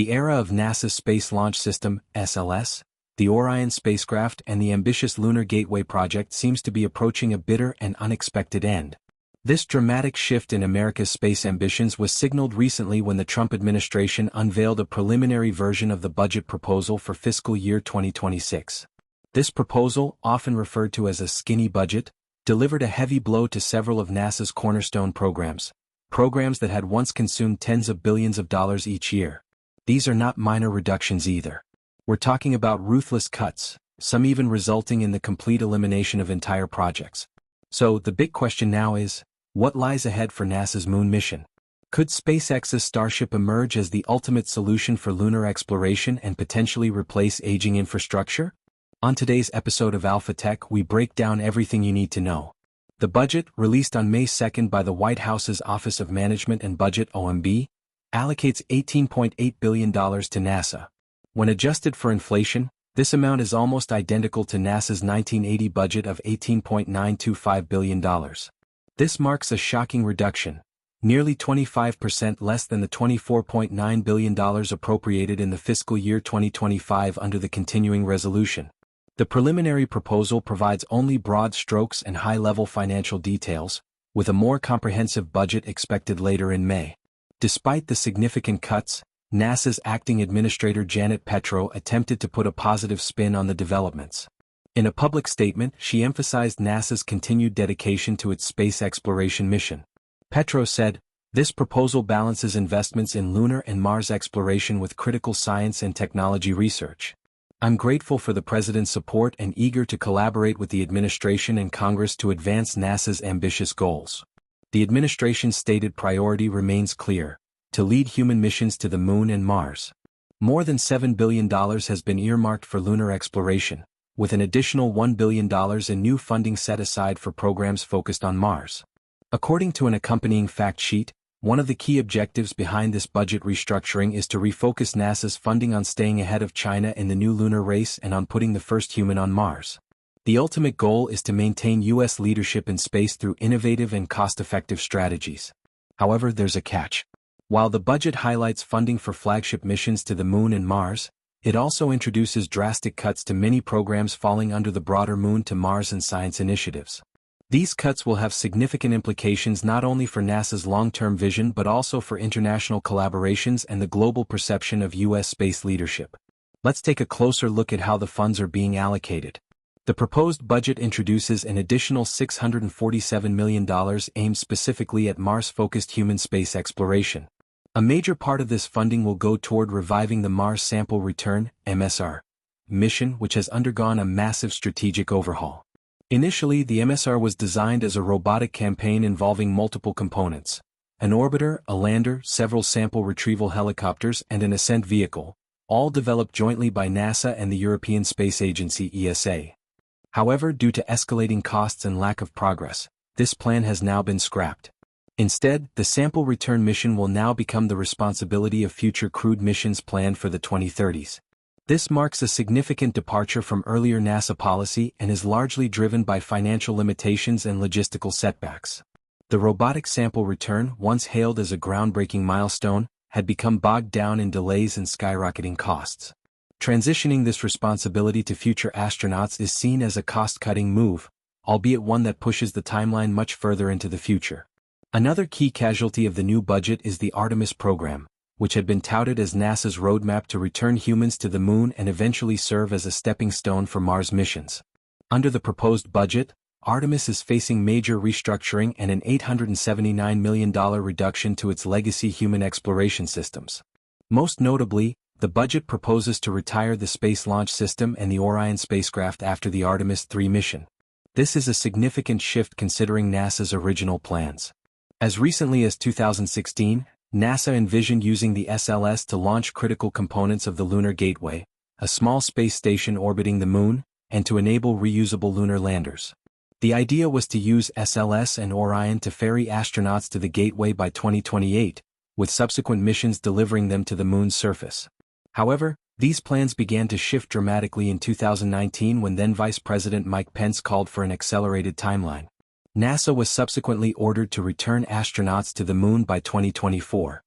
The era of NASA's Space Launch System, SLS, the Orion spacecraft and the ambitious Lunar Gateway project seems to be approaching a bitter and unexpected end. This dramatic shift in America's space ambitions was signaled recently when the Trump administration unveiled a preliminary version of the budget proposal for fiscal year 2026. This proposal, often referred to as a skinny budget, delivered a heavy blow to several of NASA's cornerstone programs that had once consumed tens of billions of dollars each year. These are not minor reductions either. We're talking about ruthless cuts, some even resulting in the complete elimination of entire projects. So the big question now is, what lies ahead for NASA's moon mission? Could SpaceX's Starship emerge as the ultimate solution for lunar exploration and potentially replace aging infrastructure? On today's episode of Alpha Tech, we break down everything you need to know. The budget, released on May 2 by the White House's Office of Management and Budget (OMB), allocates $18.8 billion to NASA. When adjusted for inflation, this amount is almost identical to NASA's 1980 budget of $18.925 billion. This marks a shocking reduction, nearly 25% less than the $24.9 billion appropriated in the fiscal year 2025 under the continuing resolution. The preliminary proposal provides only broad strokes and high-level financial details, with a more comprehensive budget expected later in May. Despite the significant cuts, NASA's acting administrator Janet Petro attempted to put a positive spin on the developments. In a public statement, she emphasized NASA's continued dedication to its space exploration mission. Petro said, "This proposal balances investments in lunar and Mars exploration with critical science and technology research. I'm grateful for the President's support and eager to collaborate with the administration and Congress to advance NASA's ambitious goals." The administration's stated priority remains clear: to lead human missions to the Moon and Mars. More than $7 billion has been earmarked for lunar exploration, with an additional $1 billion in new funding set aside for programs focused on Mars. According to an accompanying fact sheet, one of the key objectives behind this budget restructuring is to refocus NASA's funding on staying ahead of China in the new lunar race and on putting the first human on Mars. The ultimate goal is to maintain U.S. leadership in space through innovative and cost-effective strategies. However, there's a catch. While the budget highlights funding for flagship missions to the Moon and Mars, it also introduces drastic cuts to many programs falling under the broader Moon to Mars and science initiatives. These cuts will have significant implications not only for NASA's long-term vision but also for international collaborations and the global perception of U.S. space leadership. Let's take a closer look at how the funds are being allocated. The proposed budget introduces an additional $647 million aimed specifically at Mars-focused human space exploration. A major part of this funding will go toward reviving the Mars Sample Return (MSR) mission, which has undergone a massive strategic overhaul. Initially, the MSR was designed as a robotic campaign involving multiple components: an orbiter, a lander, several sample retrieval helicopters, and an ascent vehicle, all developed jointly by NASA and the European Space Agency (ESA). However, due to escalating costs and lack of progress, this plan has now been scrapped. Instead, the sample return mission will now become the responsibility of future crewed missions planned for the 2030s. This marks a significant departure from earlier NASA policy and is largely driven by financial limitations and logistical setbacks. The robotic sample return, once hailed as a groundbreaking milestone, had become bogged down in delays and skyrocketing costs. Transitioning this responsibility to future astronauts is seen as a cost-cutting move, albeit one that pushes the timeline much further into the future. Another key casualty of the new budget is the Artemis program, which had been touted as NASA's roadmap to return humans to the Moon and eventually serve as a stepping stone for Mars missions. Under the proposed budget, Artemis is facing major restructuring and an $879 million reduction to its legacy human exploration systems. Most notably, the budget proposes to retire the Space Launch System and the Orion spacecraft after the Artemis III mission. This is a significant shift considering NASA's original plans. As recently as 2016, NASA envisioned using the SLS to launch critical components of the Lunar Gateway, a small space station orbiting the Moon, and to enable reusable lunar landers. The idea was to use SLS and Orion to ferry astronauts to the Gateway by 2028, with subsequent missions delivering them to the Moon's surface. However, these plans began to shift dramatically in 2019 when then Vice President Mike Pence called for an accelerated timeline. NASA was subsequently ordered to return astronauts to the Moon by 2024.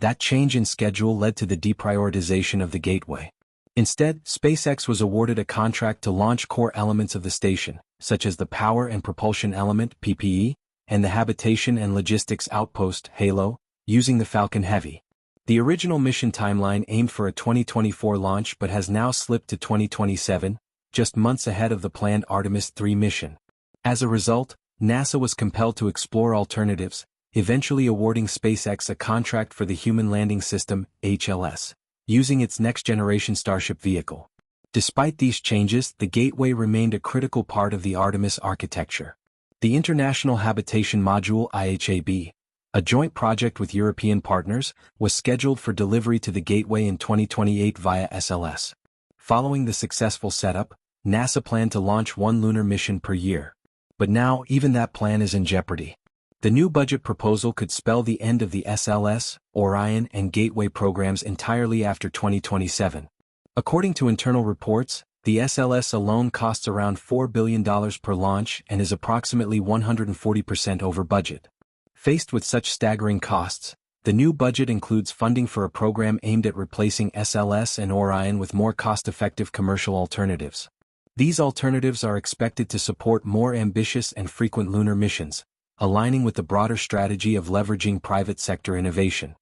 That change in schedule led to the deprioritization of the Gateway. Instead, SpaceX was awarded a contract to launch core elements of the station, such as the Power and Propulsion Element (PPE) and the Habitation and Logistics Outpost (HALO), using the Falcon Heavy. The original mission timeline aimed for a 2024 launch but has now slipped to 2027, just months ahead of the planned Artemis III mission. As a result, NASA was compelled to explore alternatives, eventually awarding SpaceX a contract for the Human Landing System (HLS), using its next-generation Starship vehicle. Despite these changes, the Gateway remained a critical part of the Artemis architecture. The International Habitation Module (IHAB), a joint project with European partners, was scheduled for delivery to the Gateway in 2028 via SLS. Following the successful setup, NASA planned to launch one lunar mission per year. But now, even that plan is in jeopardy. The new budget proposal could spell the end of the SLS, Orion, and Gateway programs entirely after 2027. According to internal reports, the SLS alone costs around $4 billion per launch and is approximately 140% over budget. Faced with such staggering costs, the new budget includes funding for a program aimed at replacing SLS and Orion with more cost-effective commercial alternatives. These alternatives are expected to support more ambitious and frequent lunar missions, aligning with the broader strategy of leveraging private sector innovation.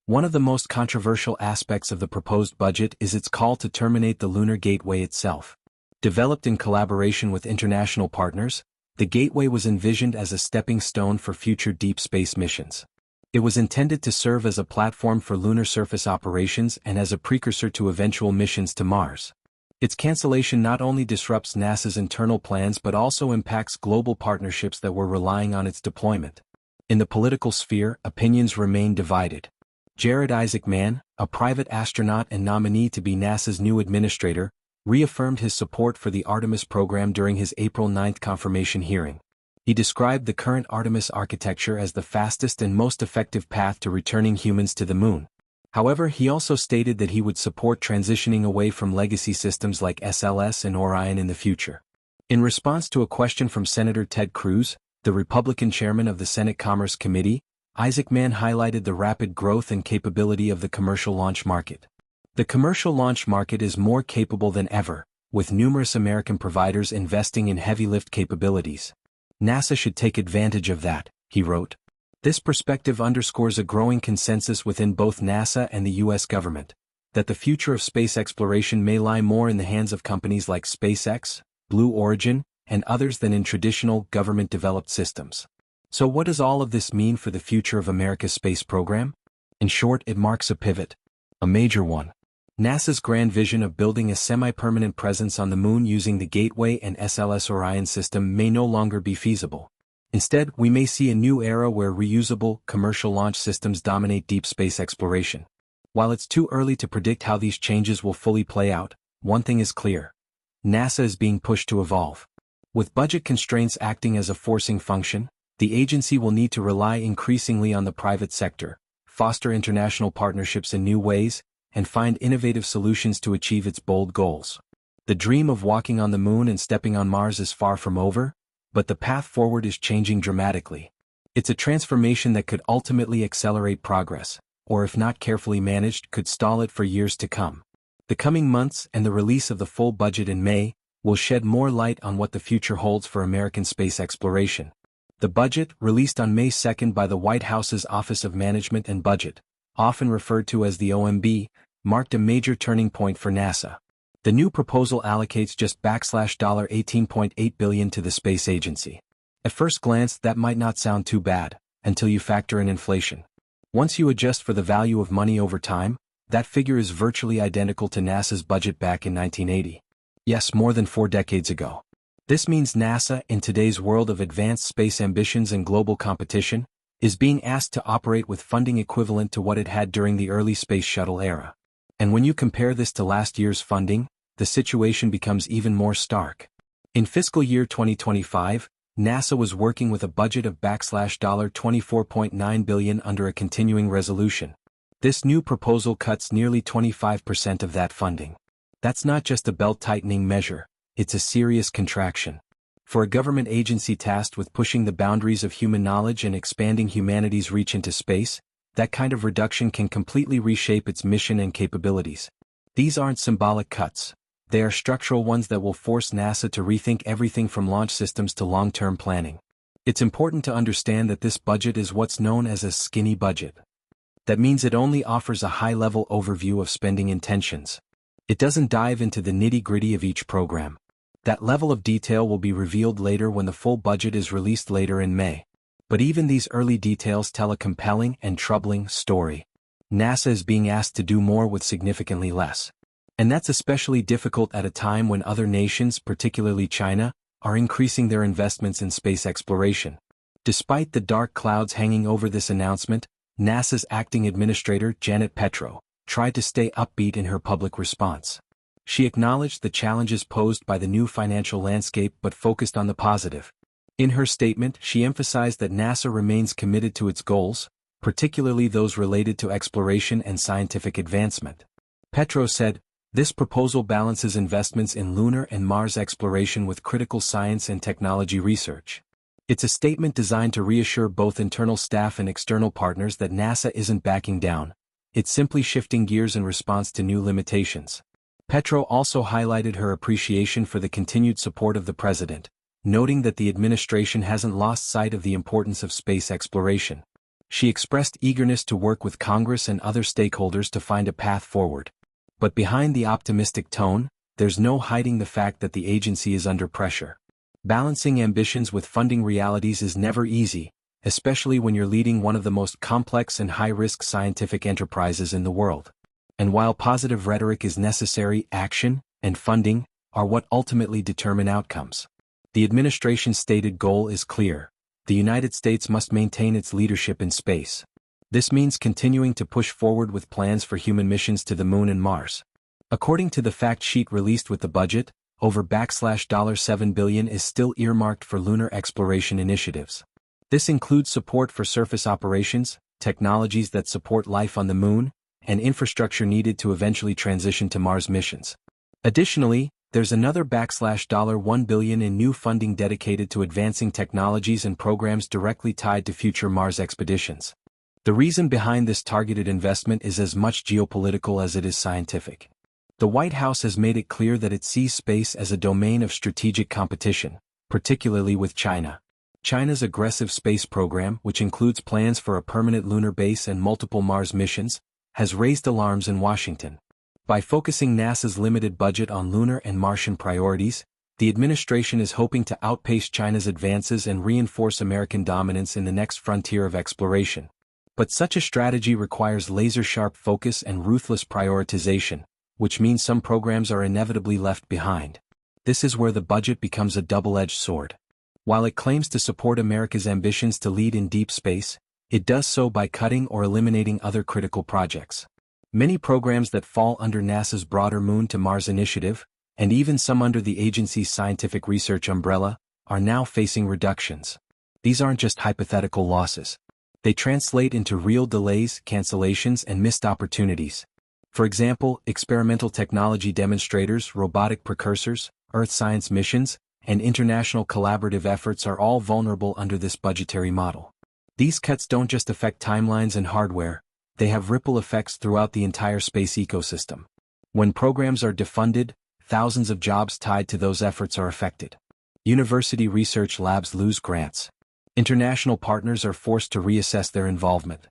One of the most controversial aspects of the proposed budget is its call to terminate the Lunar Gateway itself. Developed in collaboration with international partners, the Gateway was envisioned as a stepping stone for future deep space missions. It was intended to serve as a platform for lunar surface operations and as a precursor to eventual missions to Mars. Its cancellation not only disrupts NASA's internal plans but also impacts global partnerships that were relying on its deployment. In the political sphere, opinions remain divided. Jared Isaacman, a private astronaut and nominee to be NASA's new administrator, reaffirmed his support for the Artemis program during his April 9 confirmation hearing. He described the current Artemis architecture as the fastest and most effective path to returning humans to the Moon. However, he also stated that he would support transitioning away from legacy systems like SLS and Orion in the future. In response to a question from Senator Ted Cruz, the Republican chairman of the Senate Commerce Committee, Isaacman highlighted the rapid growth and capability of the commercial launch market. The commercial launch market is more capable than ever, with numerous American providers investing in heavy lift capabilities. NASA should take advantage of that, he wrote. This perspective underscores a growing consensus within both NASA and the U.S. government, that the future of space exploration may lie more in the hands of companies like SpaceX, Blue Origin, and others than in traditional government-developed systems. So what does all of this mean for the future of America's space program? In short, it marks a pivot. A major one. NASA's grand vision of building a semi-permanent presence on the Moon using the Gateway and SLS Orion system may no longer be feasible. Instead, we may see a new era where reusable, commercial launch systems dominate deep space exploration. While it's too early to predict how these changes will fully play out, one thing is clear. NASA is being pushed to evolve. With budget constraints acting as a forcing function, the agency will need to rely increasingly on the private sector, foster international partnerships in new ways, and find innovative solutions to achieve its bold goals. The dream of walking on the Moon and stepping on Mars is far from over, but the path forward is changing dramatically. It's a transformation that could ultimately accelerate progress, or if not carefully managed, could stall it for years to come. The coming months and the release of the full budget in May will shed more light on what the future holds for American space exploration. The budget, released on May 2 by the White House's Office of Management and Budget, often referred to as the OMB, marked a major turning point for NASA. The new proposal allocates just $18.8 billion to the space agency. At first glance, that might not sound too bad, until you factor in inflation. Once you adjust for the value of money over time, that figure is virtually identical to NASA's budget back in 1980. Yes, more than 4 decades ago. This means NASA, in today's world of advanced space ambitions and global competition, is being asked to operate with funding equivalent to what it had during the early Space Shuttle era. And when you compare this to last year's funding, the situation becomes even more stark. In fiscal year 2025, NASA was working with a budget of $24.9 billion under a continuing resolution. This new proposal cuts nearly 25% of that funding. That's not just a belt-tightening measure, it's a serious contraction. For a government agency tasked with pushing the boundaries of human knowledge and expanding humanity's reach into space, that kind of reduction can completely reshape its mission and capabilities. These aren't symbolic cuts. They are structural ones that will force NASA to rethink everything from launch systems to long-term planning. It's important to understand that this budget is what's known as a skinny budget. That means it only offers a high-level overview of spending intentions. It doesn't dive into the nitty-gritty of each program. That level of detail will be revealed later when the full budget is released later in May. But even these early details tell a compelling and troubling story. NASA is being asked to do more with significantly less. And that's especially difficult at a time when other nations, particularly China, are increasing their investments in space exploration. Despite the dark clouds hanging over this announcement, NASA's acting administrator, Janet Petro, tried to stay upbeat in her public response. She acknowledged the challenges posed by the new financial landscape but focused on the positive. In her statement, she emphasized that NASA remains committed to its goals, particularly those related to exploration and scientific advancement. Petro said, "This proposal balances investments in lunar and Mars exploration with critical science and technology research. It's a statement designed to reassure both internal staff and external partners that NASA isn't backing down. It's simply shifting gears in response to new limitations." Petro also highlighted her appreciation for the continued support of the president, noting that the administration hasn't lost sight of the importance of space exploration. She expressed eagerness to work with Congress and other stakeholders to find a path forward. But behind the optimistic tone, there's no hiding the fact that the agency is under pressure. Balancing ambitions with funding realities is never easy, especially when you're leading one of the most complex and high-risk scientific enterprises in the world. And while positive rhetoric is necessary, action and funding are what ultimately determine outcomes. The administration's stated goal is clear. The United States must maintain its leadership in space. This means continuing to push forward with plans for human missions to the Moon and Mars. According to the fact sheet released with the budget, over $7 billion is still earmarked for lunar exploration initiatives. This includes support for surface operations, technologies that support life on the Moon, and infrastructure needed to eventually transition to Mars missions. Additionally, there's another $1 billion in new funding dedicated to advancing technologies and programs directly tied to future Mars expeditions. The reason behind this targeted investment is as much geopolitical as it is scientific. The White House has made it clear that it sees space as a domain of strategic competition, particularly with China. China's aggressive space program, which includes plans for a permanent lunar base and multiple Mars missions, has raised alarms in Washington. By focusing NASA's limited budget on lunar and Martian priorities, the administration is hoping to outpace China's advances and reinforce American dominance in the next frontier of exploration. But such a strategy requires laser-sharp focus and ruthless prioritization, which means some programs are inevitably left behind. This is where the budget becomes a double-edged sword. While it claims to support America's ambitions to lead in deep space, it does so by cutting or eliminating other critical projects. Many programs that fall under NASA's broader Moon to Mars initiative, and even some under the agency's scientific research umbrella, are now facing reductions. These aren't just hypothetical losses. They translate into real delays, cancellations, and missed opportunities. For example, experimental technology demonstrators, robotic precursors, Earth science missions, and international collaborative efforts are all vulnerable under this budgetary model. These cuts don't just affect timelines and hardware, they have ripple effects throughout the entire space ecosystem. When programs are defunded, thousands of jobs tied to those efforts are affected. University research labs lose grants. International partners are forced to reassess their involvement.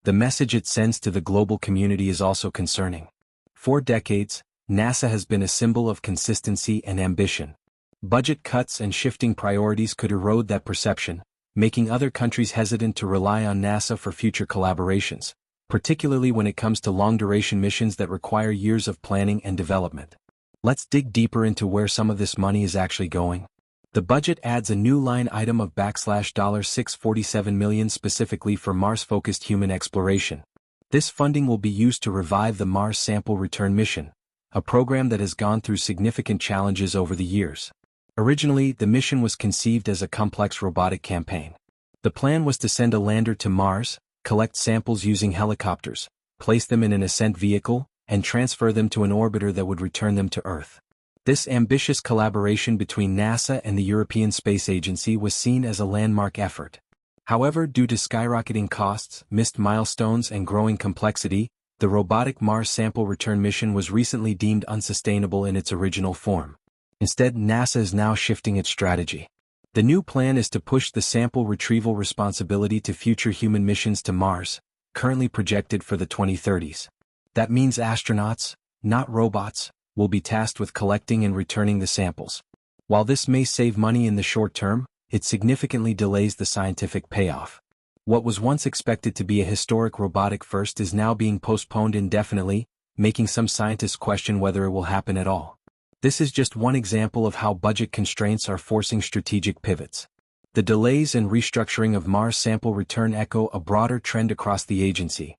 The message it sends to the global community is also concerning. For decades, NASA has been a symbol of consistency and ambition. Budget cuts and shifting priorities could erode that perception, making other countries hesitant to rely on NASA for future collaborations, particularly when it comes to long-duration missions that require years of planning and development. Let's dig deeper into where some of this money is actually going. The budget adds a new line item of $647 million specifically for Mars-focused human exploration. This funding will be used to revive the Mars Sample Return mission, a program that has gone through significant challenges over the years. Originally, the mission was conceived as a complex robotic campaign. The plan was to send a lander to Mars, collect samples using helicopters, place them in an ascent vehicle, and transfer them to an orbiter that would return them to Earth. This ambitious collaboration between NASA and the European Space Agency was seen as a landmark effort. However, due to skyrocketing costs, missed milestones and growing complexity, the robotic Mars sample return mission was recently deemed unsustainable in its original form. Instead, NASA is now shifting its strategy. The new plan is to push the sample retrieval responsibility to future human missions to Mars, currently projected for the 2030s. That means astronauts, not robots, will be tasked with collecting and returning the samples. While this may save money in the short term, it significantly delays the scientific payoff. What was once expected to be a historic robotic first is now being postponed indefinitely, making some scientists question whether it will happen at all. This is just one example of how budget constraints are forcing strategic pivots. The delays and restructuring of Mars sample return echo a broader trend across the agency.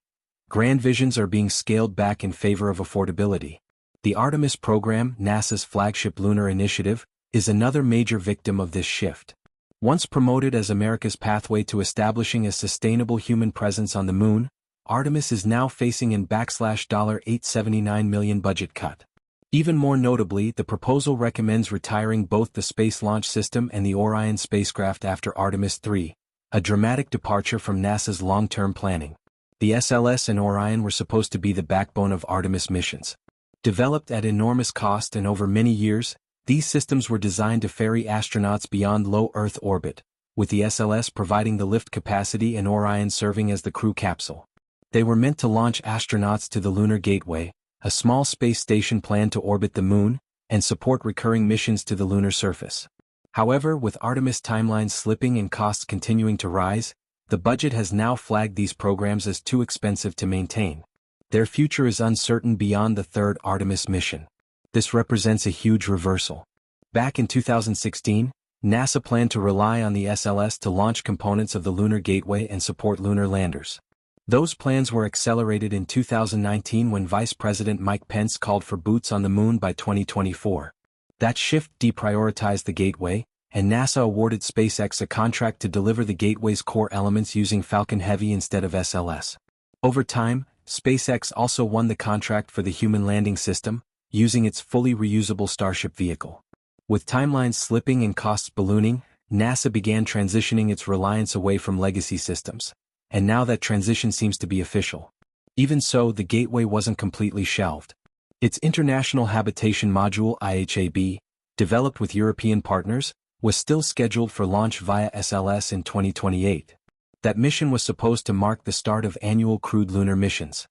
Grand visions are being scaled back in favor of affordability. The Artemis program, NASA's flagship lunar initiative, is another major victim of this shift. Once promoted as America's pathway to establishing a sustainable human presence on the Moon, Artemis is now facing an $879 million budget cut. Even more notably, the proposal recommends retiring both the Space Launch System and the Orion spacecraft after Artemis III, a dramatic departure from NASA's long-term planning. The SLS and Orion were supposed to be the backbone of Artemis missions. Developed at enormous cost and over many years, these systems were designed to ferry astronauts beyond low Earth orbit, with the SLS providing the lift capacity and Orion serving as the crew capsule. They were meant to launch astronauts to the Lunar Gateway, a small space station planned to orbit the Moon, and support recurring missions to the lunar surface. However, with Artemis timelines slipping and costs continuing to rise, the budget has now flagged these programs as too expensive to maintain. Their future is uncertain beyond the third Artemis mission. This represents a huge reversal. Back in 2016, NASA planned to rely on the SLS to launch components of the Lunar Gateway and support lunar landers. Those plans were accelerated in 2019 when Vice President Mike Pence called for boots on the Moon by 2024. That shift deprioritized the Gateway, and NASA awarded SpaceX a contract to deliver the Gateway's core elements using Falcon Heavy instead of SLS. Over time, SpaceX also won the contract for the Human Landing System, using its fully reusable Starship vehicle. With timelines slipping and costs ballooning, NASA began transitioning its reliance away from legacy systems. And now that transition seems to be official. Even so, the Gateway wasn't completely shelved. Its International Habitation Module IHAB, developed with European partners, was still scheduled for launch via SLS in 2028. That mission was supposed to mark the start of annual crewed lunar missions.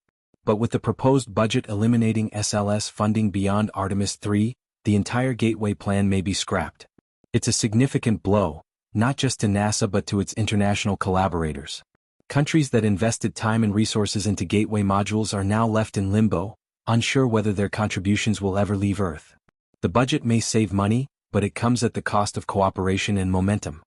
But with the proposed budget eliminating SLS funding beyond Artemis III, the entire Gateway plan may be scrapped. It's a significant blow, not just to NASA but to its international collaborators. Countries that invested time and resources into Gateway modules are now left in limbo, unsure whether their contributions will ever leave Earth. The budget may save money, but it comes at the cost of cooperation and momentum.